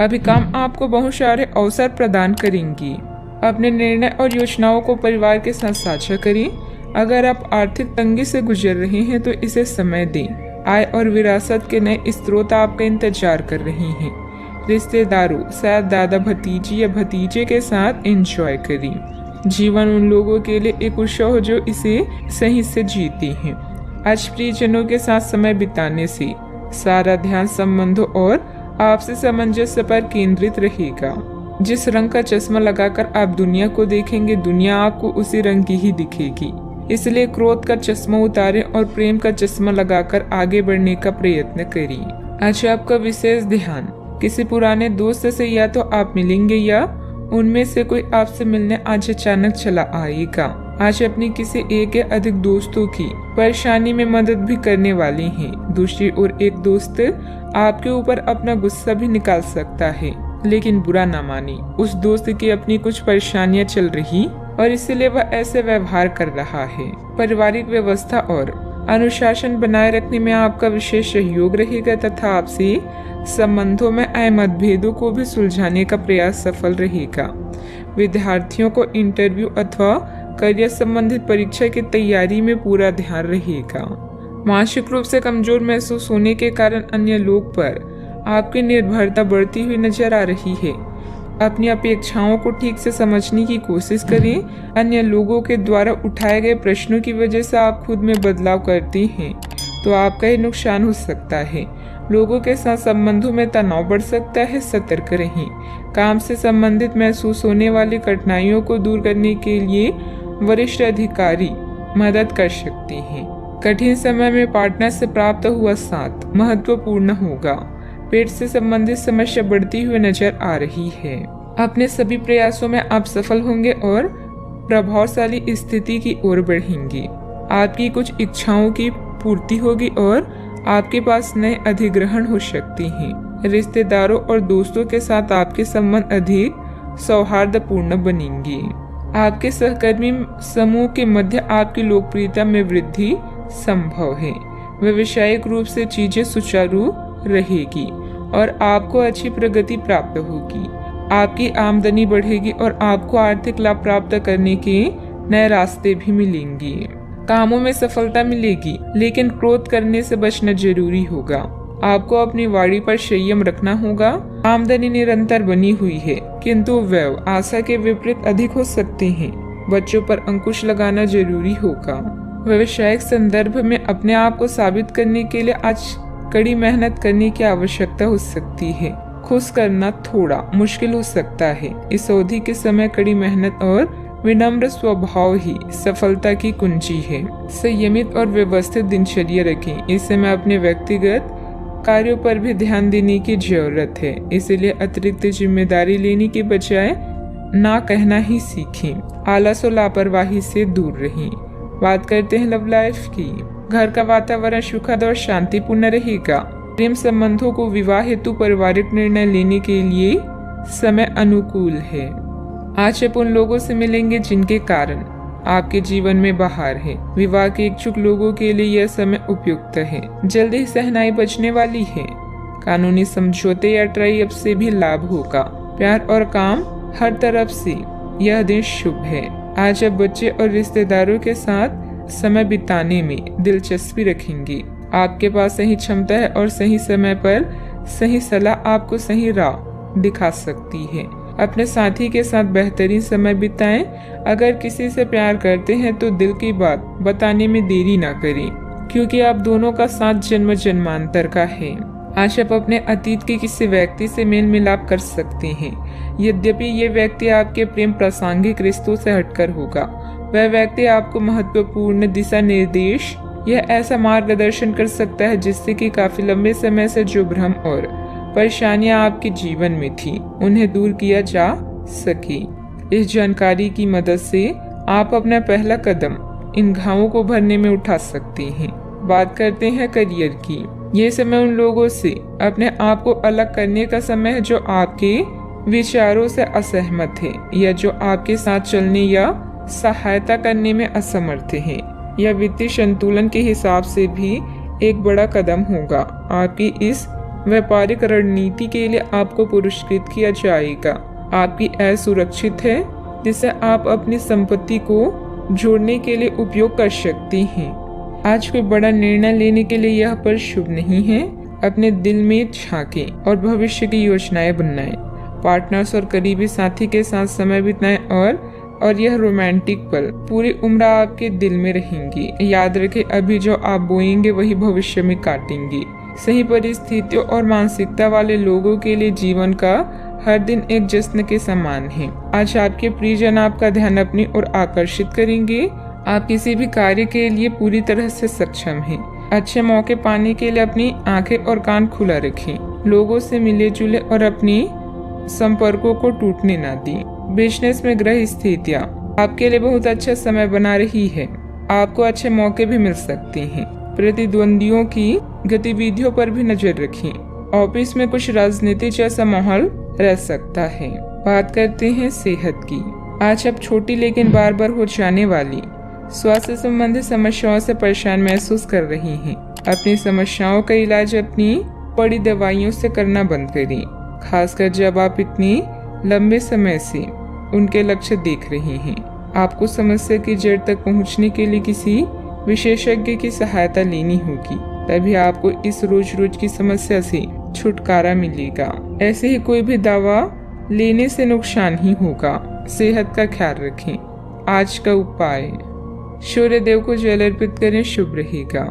अभी काम आपको बहुत सारे अवसर प्रदान करेंगी। अपने निर्णय और योजनाओं को परिवार के साथ साझा करें। अगर आप आर्थिक तंगी से गुजर रहे हैं तो इसे समय दें। आय और विरासत के नए स्रोत आपका इंतजार कर रहे हैं। रिश्तेदारों, शायद दादा भतीजी या भतीजे के साथ एंजॉय करें। जीवन उन लोगों के लिए एक उत्सव जो इसे सही से जीते हैं। आज प्रियजनों के साथ समय बिताने से सारा ध्यान संबंधों और आपसी सामंजस्य पर केंद्रित रहेगा। जिस रंग का चश्मा लगाकर आप दुनिया को देखेंगे, दुनिया आपको उसी रंग की ही दिखेगी। इसलिए क्रोध का चश्मा उतारें और प्रेम का चश्मा लगाकर आगे बढ़ने का प्रयत्न करिए। आज आपका विशेष ध्यान किसी पुराने दोस्त से या तो आप मिलेंगे या उनमें से कोई आपसे मिलने आज अचानक चला आएगा। आज अपनी किसी एक या अधिक दोस्तों की परेशानी में मदद भी करने वाले हैं। दूसरी ओर एक दोस्त आपके ऊपर अपना गुस्सा भी निकाल सकता है, लेकिन बुरा ना माने। उस दोस्त की अपनी कुछ परेशानियां चल रही और इसलिए वह ऐसे व्यवहार कर रहा है। पारिवारिक व्यवस्था और अनुशासन बनाए रखने में आपका विशेष सहयोग रहेगा तथा आपसी संबंधों में आए मतभेदों को भी सुलझाने का प्रयास सफल रहेगा। विद्यार्थियों को इंटरव्यू अथवा करियर संबंधित परीक्षा की तैयारी में पूरा ध्यान रहेगा। मानसिक रूप से कमजोर महसूस होने के कारण अन्य लोग पर आपकी निर्भरता बढ़ती हुई नजर आ रही है। अपनी अपेक्षाओं को ठीक से समझने की कोशिश करें। अन्य लोगों के द्वारा उठाए गए प्रश्नों की वजह से आप खुद में बदलाव करते हैं तो आपका ही नुकसान हो सकता है। लोगों के साथ संबंधों में तनाव बढ़ सकता है, सतर्क रहें। काम से संबंधित महसूस होने वाली कठिनाइयों को दूर करने के लिए वरिष्ठ अधिकारी मदद कर सकते हैं। कठिन समय में पार्टनर से प्राप्त हुआ साथ महत्वपूर्ण होगा। पेट से संबंधित समस्या बढ़ती हुई नजर आ रही है। अपने सभी प्रयासों में आप सफल होंगे और प्रभावशाली स्थिति की ओर बढ़ेंगे। आपकी कुछ इच्छाओं की पूर्ति होगी और आपके पास नए अधिग्रहण हो सकते हैं। रिश्तेदारों और दोस्तों के साथ आपके संबंध अधिक सौहार्दपूर्ण बनेंगे। आपके सहकर्मी समूह के मध्य आपकी लोकप्रियता में वृद्धि संभव है। व्यावसायिक रूप से चीजें सुचारू रहेगी और आपको अच्छी प्रगति प्राप्त होगी। आपकी आमदनी बढ़ेगी और आपको आर्थिक लाभ प्राप्त करने के नए रास्ते भी मिलेंगे। कामों में सफलता मिलेगी, लेकिन क्रोध करने से बचना जरूरी होगा। आपको अपनी वाणी पर संयम रखना होगा। आमदनी निरंतर बनी हुई है, किंतु व्यय आशा के विपरीत अधिक हो सकते हैं। बच्चों पर अंकुश लगाना जरूरी होगा। व्यवसायिक संदर्भ में अपने आप को साबित करने के लिए आज कड़ी मेहनत करने की आवश्यकता हो सकती है। खुश करना थोड़ा मुश्किल हो सकता है। इस अवधि के समय कड़ी मेहनत और विनम्र स्वभाव ही सफलता की कुंजी है। संयमित और व्यवस्थित दिनचर्या रखें। इस समय अपने व्यक्तिगत कार्यों पर भी ध्यान देने की जरूरत है, इसलिए अतिरिक्त जिम्मेदारी लेने के बजाय ना कहना ही सीखें। आलस और लापरवाही से दूर रहें। बात करते हैं लव लाइफ की। घर का वातावरण सुखद और शांतिपूर्ण रहेगा। प्रेम संबंधों को विवाह हेतु पारिवारिक निर्णय लेने के लिए समय अनुकूल है। आज आप उन लोगों से मिलेंगे जिनके कारण आपके जीवन में बहार है। विवाह के इच्छुक लोगों के लिए यह समय उपयुक्त है। जल्दी ही सहनाई बचने वाली है। कानूनी समझौते या ट्राई अप से भी लाभ होगा। प्यार और काम हर तरफ से यह दिन शुभ है। आज आप बच्चे और रिश्तेदारों के साथ समय बिताने में दिलचस्पी रखेंगे। आपके पास सही क्षमता है और सही समय पर सही सलाह आपको सही राह दिखा सकती है। अपने साथी के साथ बेहतरीन समय बिताएं। अगर किसी से प्यार करते हैं तो दिल की बात बताने में देरी ना करें, क्योंकि आप दोनों का साथ जन्म जन्मांतर का है। आज आप अपने अतीत के किसी व्यक्ति से मेल मिलाप कर सकते हैं। यद्यपि ये व्यक्ति आपके प्रेम प्रासंगिक रिश्तों से हटकर होगा, वह व्यक्ति आपको महत्वपूर्ण दिशा निर्देश या ऐसा मार्गदर्शन कर सकता है जिससे कि काफी लंबे समय से जो भ्रम और परेशानियां आपके जीवन में थी उन्हें दूर किया जा सके। इस जानकारी की मदद से आप अपना पहला कदम इन घावों को भरने में उठा सकते हैं। बात करते हैं करियर की। ये समय उन लोगों से अपने आप को अलग करने का समय है जो आपके विचारों से असहमत है या जो आपके साथ चलने या सहायता करने में असमर्थ है। यह वित्तीय संतुलन के हिसाब से भी एक बड़ा कदम होगा। आपकी इस व्यापारिक रणनीति के लिए आपको पुरस्कृत किया जाएगा। आपकी आय सुरक्षित है, जिसे आप अपनी संपत्ति को जोड़ने के लिए उपयोग कर सकती हैं। आज कोई बड़ा निर्णय लेने के लिए यह पल शुभ नहीं है। अपने दिल में झांकें और भविष्य की योजनाएं बनाएं। पार्टनर्स और करीबी साथी के साथ समय बिताएं और यह रोमांटिक पल पूरी उम्र आपके दिल में रहेंगी। याद रखें, अभी जो आप बोएंगे वही भविष्य में काटेंगे। सही परिस्थितियों और मानसिकता वाले लोगों के लिए जीवन का हर दिन एक जश्न के समान है। आज आपके प्रियजन आपका ध्यान अपनी ओर आकर्षित करेंगे। आप किसी भी कार्य के लिए पूरी तरह से सक्षम हैं। अच्छे मौके पाने के लिए अपनी आंखें और कान खुला रखें। लोगों से मिले जुले और अपनी संपर्कों को टूटने ना दें। बिजनेस में ग्रह स्थितियाँ आपके लिए बहुत अच्छा समय बना रही है। आपको अच्छे मौके भी मिल सकते हैं। प्रतिद्वंदियों की गतिविधियों पर भी नजर रखें। ऑफिस में कुछ राजनीति जैसा माहौल रह सकता है। बात करते हैं सेहत की। आज आप छोटी लेकिन बार बार हो जाने वाली स्वास्थ्य संबंधी समस्याओं से परेशान महसूस कर रही हैं। अपनी समस्याओं का इलाज अपनी बड़ी दवाइयों से करना बंद करें, खासकर जब आप इतनी लंबे समय से उनके लक्ष्य देख रहे हैं। आपको समस्या की जड़ तक पहुंचने के लिए किसी विशेषज्ञ की सहायता लेनी होगी, तभी आपको इस रोज रोज की समस्या से छुटकारा मिलेगा। ऐसे ही कोई भी दवा लेने से नुकसान ही होगा। सेहत का ख्याल रखें। आज का उपाय, सूर्य देव को जल अर्पित करें, शुभ रहेगा।